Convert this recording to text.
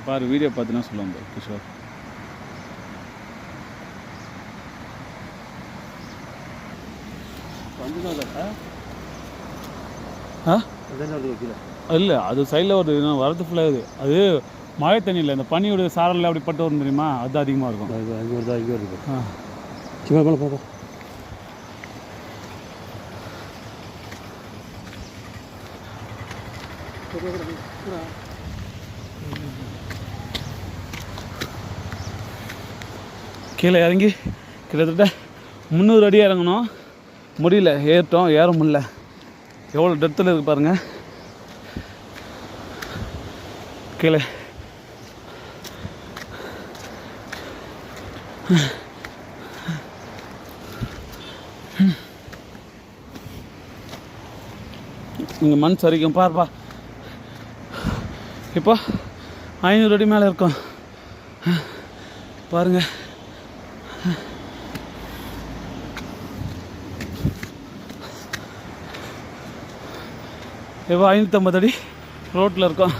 பாரு வீடியோ பார்த்துன்னா சொல்லுவாங்க கிஷோர். இல்லை அது சைடில் வருது வரது ஃபுல்லாக இது. அது மழை தண்ணியில் இந்த பனியோட சாரலில் அப்படி பட்டு வரும் தெரியுமா, அது அதிகமாக இருக்கும். அங்கே வருதா இங்கே வருது. சும்மா மேலே பார்ப்போம். கீழே இறங்கி கிட்டத்தட்ட 300 அடி இறங்கணும், முடியல. ஏற முடியல. எவ்வளோ டெத்தில் இருக்குது பாருங்கள் கீழே. இங்கே மண் சரிக்கும் பாருப்பா. இப்போ 500 அடி மேலே இருக்கும் பாருங்கள். இப்போ 550 அடி ரோட்டில் இருக்கோம்.